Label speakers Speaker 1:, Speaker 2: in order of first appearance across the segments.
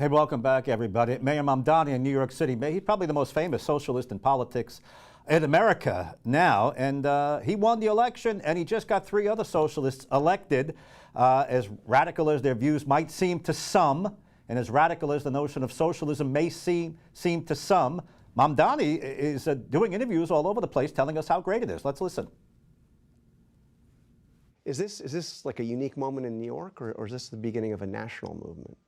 Speaker 1: Hey, welcome back, everybody. Mayor Mamdani in New York City. He's probably the most famous socialist in politics in America now, and he won the election, and he just got 3 other socialists elected. As radical as their views might seem to some, and as radical as the notion of socialism may seem to some, Mamdani is doing interviews all over the place telling us how great it is. Let's listen.
Speaker 2: Is this like a unique moment in New York, or is this the beginning of a national movement?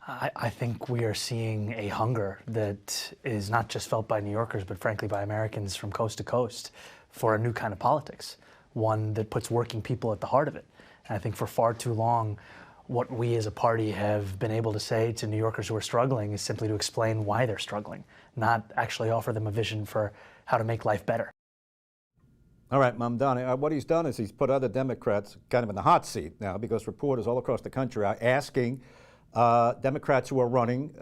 Speaker 3: I think we are seeing a hunger that is not just felt by New Yorkers, but frankly by Americans from coast to coast for a new kind of politics, one that puts working people at the heart of it. And I think for far too long, what we as a party have been able to say to New Yorkers who are struggling is simply to explain why they're struggling, not actually offer them a vision for how to make life better.
Speaker 1: All right, Mamdani, what he's done is he's put other Democrats kind of in the hot seat now, because reporters all across the country are asking Democrats who are running,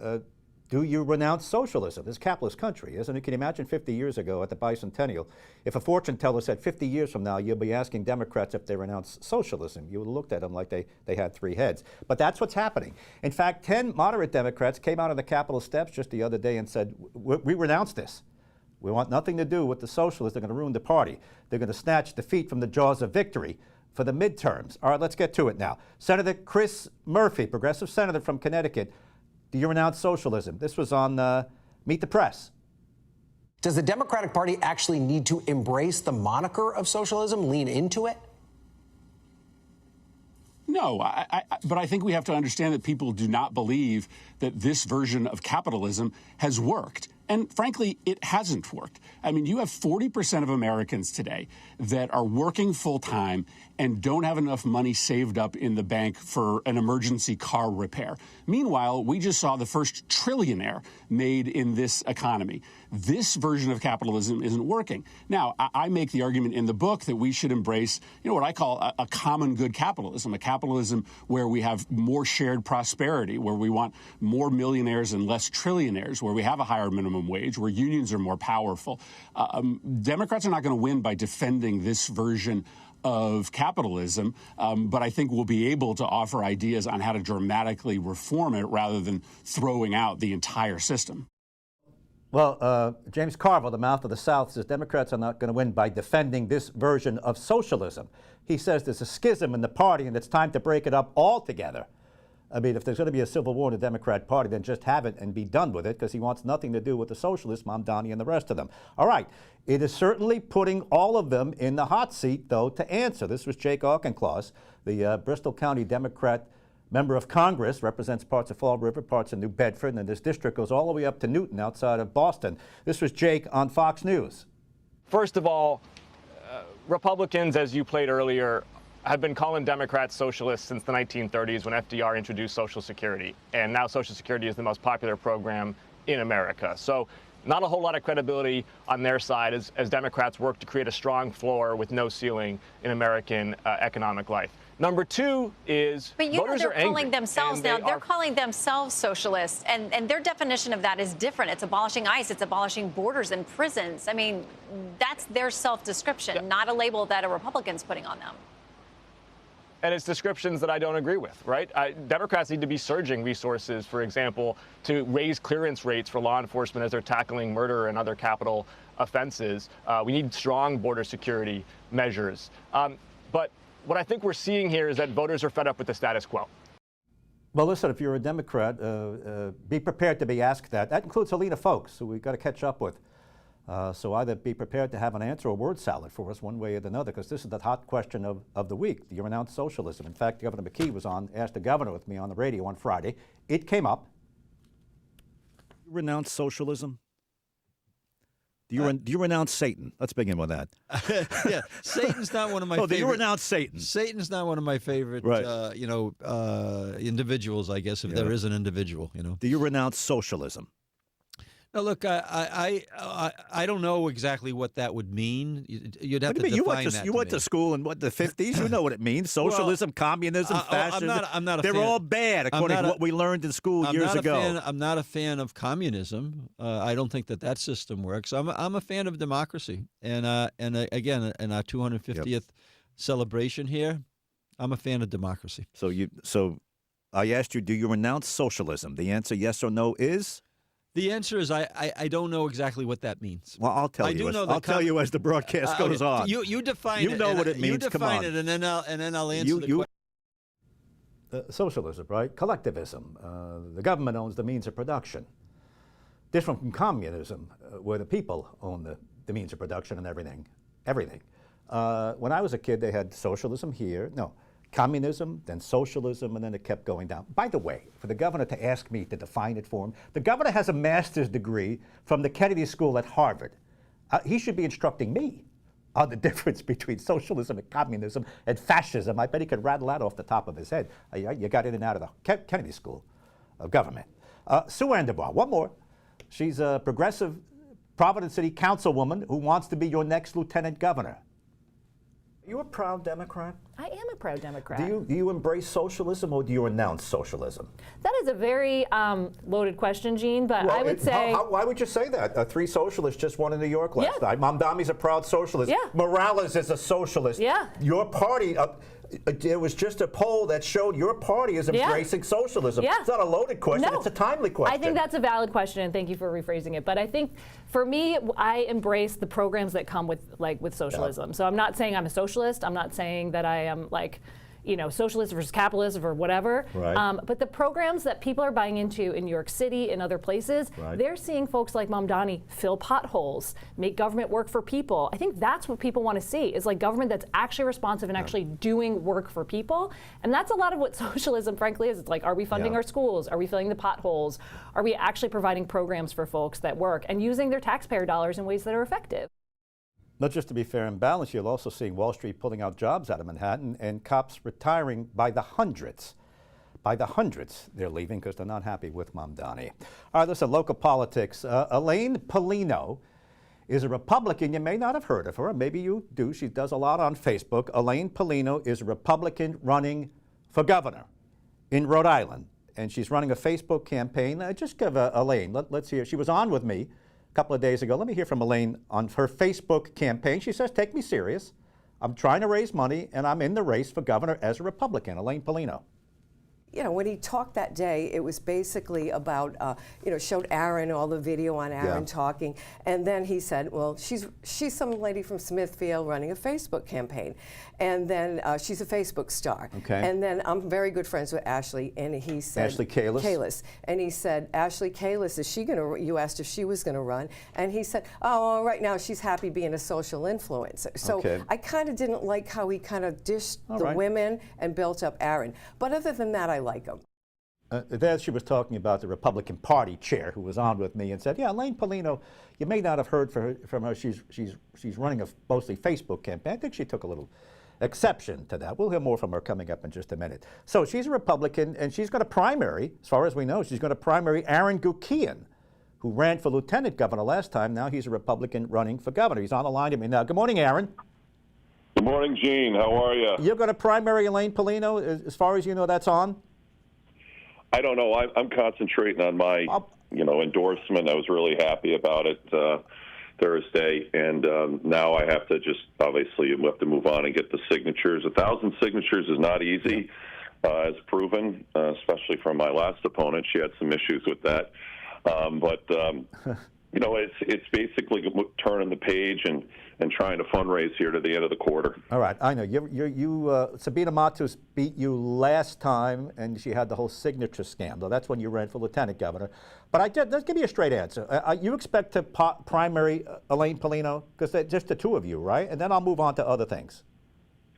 Speaker 1: do you renounce socialism? This is a capitalist country, isn't it? Can you imagine 50 years ago at the bicentennial, if a fortune teller said 50 years from now you'll be asking Democrats if they renounce socialism, you would have looked at them like they had 3 heads. But that's what's happening. In fact, 10 moderate Democrats came out of the Capitol steps just the other day and said, we renounce this. We want nothing to do with the socialists. They're going to ruin the party. They're going to snatch defeat from the jaws of victory for the midterms. All right, let's get to it now. Senator Chris Murphy, progressive senator from Connecticut, do you renounce socialism? This was on Meet the Press.
Speaker 4: Does the Democratic Party actually need to embrace the moniker of socialism, lean into it?
Speaker 5: No, but I think we have to understand that people do not believe that this version of capitalism has worked. And frankly, it hasn't worked. I mean, you have 40% of Americans today that are working full time and don't have enough money saved up in the bank for an emergency car repair. Meanwhile, we just saw the first trillionaire made in this economy. This version of capitalism isn't working. Now, I make the argument in the book that we should embrace, what I call a common good capitalism, a capitalism where we have more shared prosperity, where we want more millionaires and less trillionaires, where we have a higher minimum wage, where unions are more powerful. Democrats are not going to win by defending this version of capitalism, but I think we'll be able to offer ideas on how to dramatically reform it rather than throwing out the entire system.
Speaker 1: Well, James Carville, the mouth of the South, says Democrats are not going to win by defending this version of socialism. He says there's a schism in the party and it's time to break it up altogether. I mean, if there's going to be a civil war in the Democrat Party, then just have it and be done with it, because he wants nothing to do with the socialists, Mamdani and the rest of them. All right. It is certainly putting all of them in the hot seat, though, to answer. This was Jake Auchincloss, the Bristol County Democrat member of Congress, represents parts of Fall River, parts of New Bedford, and this district goes all the way up to Newton outside of Boston. This was Jake on Fox News.
Speaker 6: First of all, Republicans, as you played earlier, have been calling Democrats socialists since the 1930s when FDR introduced Social Security. And now Social Security is the most popular program in America. So not a whole lot of credibility on their side as Democrats work to create a strong floor with no ceiling in American economic life. Number 2 is
Speaker 7: but
Speaker 6: voters
Speaker 7: they're
Speaker 6: are angry,
Speaker 7: calling themselves now. They're calling themselves socialists, and their definition of that is different. It's abolishing ICE. It's abolishing borders and prisons. I mean, that's their self-description, not a label that a Republican's putting on them.
Speaker 6: And it's descriptions that I don't agree with, right? Democrats need to be surging resources, for example, to raise clearance rates for law enforcement as they're tackling murder and other capital offenses. We need strong border security measures. But what I think we're seeing here is that voters are fed up with the status quo.
Speaker 1: Well, listen, if you're a Democrat, be prepared to be asked that. That includes Helena Foulkes, who we've got to catch up with. So either be prepared to have an answer or word salad for us one way or another, because this is the hot question of the week. Do you renounce socialism? In fact, Governor McKee was on, asked the governor with me on the radio on Friday. It came up. Do you renounce socialism? Do you renounce Satan? Let's begin with that.
Speaker 8: Yeah, Satan's not one of my favorite.
Speaker 1: Do you renounce Satan?
Speaker 8: Satan's not one of my favorite,
Speaker 1: right.
Speaker 8: Individuals, I guess, if there is an individual,
Speaker 1: Do you renounce socialism?
Speaker 8: Now, look, I don't know exactly what that would mean. You'd have to define that.
Speaker 1: You went to school in the 50s. You know what it means. Socialism, communism, fascism.
Speaker 8: I'm not a
Speaker 1: They're
Speaker 8: fan.
Speaker 1: all bad, according to what we learned in school years ago.
Speaker 8: I'm not a fan of communism. I don't think that system works. I'm a fan of democracy. And again, in our 250th celebration here, I'm a fan of democracy.
Speaker 1: So I asked you, do you renounce socialism? The answer, yes or no, is?
Speaker 8: The answer is I don't know exactly what that means.
Speaker 1: Well, I'll tell
Speaker 8: I
Speaker 1: you.
Speaker 8: do know
Speaker 1: I'll tell you as the broadcast goes on.
Speaker 8: You define it.
Speaker 1: You know what it means.
Speaker 8: You define it, and then I'll answer the question.
Speaker 1: Socialism, right? Collectivism. The government owns the means of production. Different from communism, where the people own the means of production and everything. Everything. When I was a kid, they had socialism here. No, communism, then socialism, and then it kept going down. By the way, for the governor to ask me to define it for him, the governor has a master's degree from the Kennedy School at Harvard. He should be instructing me on the difference between socialism and communism and fascism. I bet he could rattle that off the top of his head. You got in and out of the Kennedy School of Government. Sue Anderbaugh, one more. She's a progressive Providence City councilwoman who wants to be your next lieutenant governor. Are you a proud Democrat?
Speaker 9: I am a proud Democrat.
Speaker 1: Do you embrace socialism or do you renounce socialism?
Speaker 9: That is a very loaded question, Gene, but
Speaker 1: Well,
Speaker 9: I would say...
Speaker 1: why would you say that? 3 socialists just won in New York last night. Mamdami's a proud socialist.
Speaker 9: Yeah.
Speaker 1: Morales is a socialist.
Speaker 9: Yeah.
Speaker 1: Your party, there was just a poll that showed your party is embracing socialism.
Speaker 9: Yeah.
Speaker 1: It's not a loaded question,
Speaker 9: No.
Speaker 1: it's a timely question.
Speaker 9: I think that's a valid question, and thank you for rephrasing it. But I think, for me, I embrace the programs that come with socialism.
Speaker 1: Yeah.
Speaker 9: So I'm not saying I'm a socialist. I'm not saying that I am socialist versus capitalist or whatever.
Speaker 1: Right.
Speaker 9: But the programs that people are buying into in New York City and other places, they're seeing folks like Mamdani fill potholes, make government work for people. I think that's what people want to see, is like government that's actually responsive and actually doing work for people. And that's a lot of what socialism, frankly, is. It's like, are we funding our schools? Are we filling the potholes? Are we actually providing programs for folks that work and using their taxpayer dollars in ways that are effective?
Speaker 1: Not just to be fair and balanced, you'll also see Wall Street pulling out jobs out of Manhattan and cops retiring by the hundreds. By the hundreds, they're leaving because they're not happy with Mamdani. All right, listen, local politics. Elaine Polino is a Republican. You may not have heard of her. Maybe you do. She does a lot on Facebook. Elaine Polino is a Republican running for governor in Rhode Island. And she's running a Facebook campaign. Just give Elaine, let's hear. She was on with me a couple of days ago. Let me hear from Elaine on her Facebook campaign. She says, take me serious. I'm trying to raise money, and I'm in the race for governor as a Republican. Elaine Polino.
Speaker 10: You know, when he talked that day, it was basically about, showed Aaron, all the video on Aaron talking. And then he said, well, she's some lady from Smithfield running a Facebook campaign. And then she's a Facebook star.
Speaker 1: Okay.
Speaker 10: And then I'm very good friends with Ashley, and he said...
Speaker 1: Ashley Kalis?
Speaker 10: Kalis. And he said, Ashley Kalis, is she going to... You asked if she was going to run. And he said, oh, right now she's happy being a social influencer. So I kind of didn't like how he kind of dished the women and built up Aaron. But other than that, I like him.
Speaker 1: There she was talking about the Republican Party chair who was on with me and said, yeah, Elaine Polino, you may not have heard from her. She's running a mostly Facebook campaign. I think she took a little exception to that. We'll hear more from her coming up in just a minute. So she's a Republican, and she's going to primary, as far as we know, she's going to primary Aaron Guckian, who ran for lieutenant governor last time. Now he's a Republican running for governor. He's on the line to me now. Good morning, Aaron.
Speaker 11: Good morning, Gene. How are you?
Speaker 1: You're going to primary Elaine Polino, as far as you know, that's on?
Speaker 11: I don't know. I'm concentrating on my, endorsement. I was really happy about it Thursday, and now I have to obviously, we have to move on and get the signatures. 1,000 signatures is not easy, as proven, especially from my last opponent. She had some issues with that. It's basically turning the page and trying to fundraise here to the end of the quarter.
Speaker 1: All right, I know. Sabina Matus beat you last time, and she had the whole signature scandal. That's when you ran for lieutenant governor. But let's give me a straight answer. You expect to primary Elaine Polino? Because just the two of you, right? And then I'll move on to other things.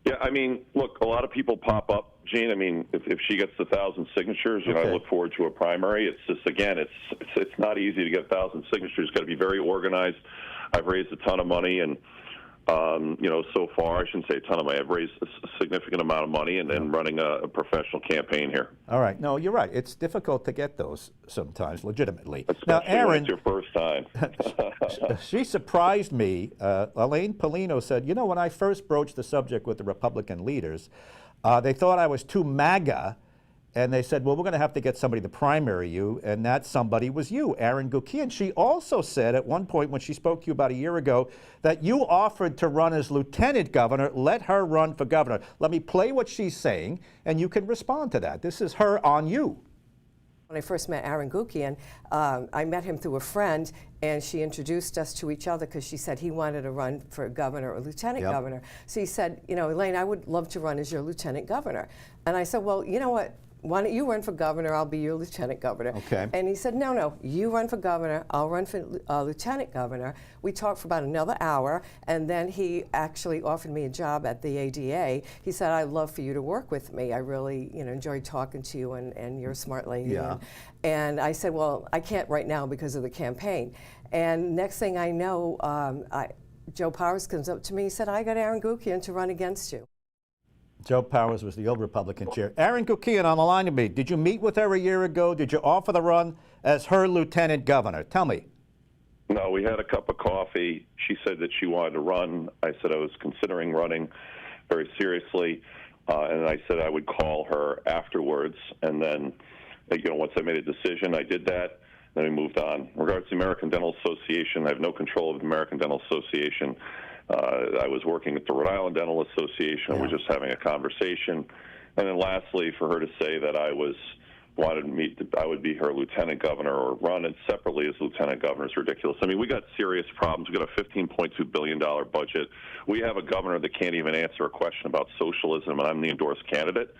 Speaker 11: Yeah, I mean, look, a lot of people pop up, Gene. I mean, if she gets 1,000 signatures, I look forward to a primary. It's just, again, it's not easy to get 1,000 signatures. It's got to be very organized. I've raised a ton of money, and so far, I shouldn't say a ton of money. I've raised a significant amount of money, and then running a professional campaign here.
Speaker 1: All right. No, you're right. It's difficult to get those sometimes, legitimately.
Speaker 11: Especially
Speaker 1: now, Aaron,
Speaker 11: when it's your first time.
Speaker 1: she surprised me. Elaine Polino said, when I first broached the subject with the Republican leaders, they thought I was too MAGA And they said, well, we're going to have to get somebody to primary you, and that somebody was you, Aaron Guckian. She also said at one point when she spoke to you about a year ago that you offered to run as lieutenant governor. Let her run for governor. Let me play what she's saying, and you can respond to that. This is her on you.
Speaker 10: When I first met Aaron Guckian, I met him through a friend, and she introduced us to each other because she said he wanted to run for governor or lieutenant governor. So he said, you know, Elaine, I would love to run as your lieutenant governor. And I said, well, you know what? Why don't you run for governor? I'll be your lieutenant governor.
Speaker 1: Okay.
Speaker 10: And he said, no, you run for governor. I'll run for lieutenant governor. We talked for about another hour, and then he actually offered me a job at the ADA. He said, I'd love for you to work with me. I really, enjoyed talking to you, and you're a smart lady.
Speaker 1: Yeah.
Speaker 10: And I said, well, I can't right now because of the campaign. And next thing I know, Joe Powers comes up to me. He said, I got Aaron Guckian to run against you.
Speaker 1: Joe Powers was the old Republican chair. Aaron Guckian on the line with me. Did you meet with her a year ago? Did you offer the run as her lieutenant governor? Tell me.
Speaker 11: No, we had a cup of coffee. She said that she wanted to run. I said I was considering running very seriously, and I said I would call her afterwards. And then, once I made a decision, I did that. Then we moved on. In regards to the American Dental Association, I have no control of the American Dental Association. I was working at the Rhode Island Dental Association. We're just having a conversation. And then lastly, for her to say that I would be her lieutenant governor or run it separately as lieutenant governor is ridiculous. I mean, we got serious problems. We got a $15.2 billion budget. We have a governor that can't even answer a question about socialism, and I'm the endorsed candidate.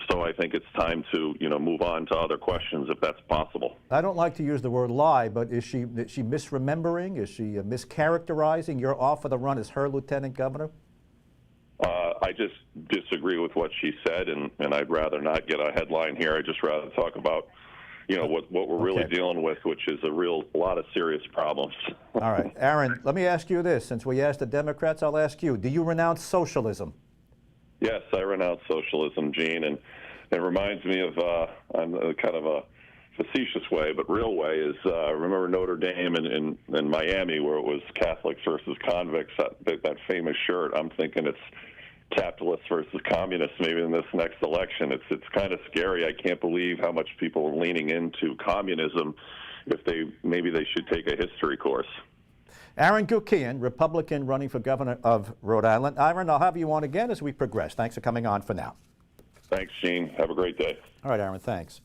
Speaker 11: So I think it's time to, move on to other questions if that's possible.
Speaker 1: I don't like to use the word lie, but is she misremembering? Is she mischaracterizing your offer to run as her lieutenant governor?
Speaker 11: I just disagree with what she said, and I'd rather not get a headline here. I'd just rather talk about, what we're really dealing with, which is a lot of serious problems.
Speaker 1: All right. Aaron, let me ask you this. Since we asked the Democrats, I'll ask you. Do you renounce socialism?
Speaker 11: Yes, I renounce socialism, Gene, and it reminds me of kind of a facetious way, but real way is remember Notre Dame in Miami where it was Catholics versus convicts, that famous shirt. I'm thinking it's capitalists versus communists maybe in this next election. It's kind of scary. I can't believe how much people are leaning into communism. Maybe they should take a history course.
Speaker 1: Aaron Guckian, Republican running for governor of Rhode Island. Aaron, I'll have you on again as we progress. Thanks for coming on for now.
Speaker 11: Thanks, Gene. Have a great day.
Speaker 1: All right, Aaron, thanks.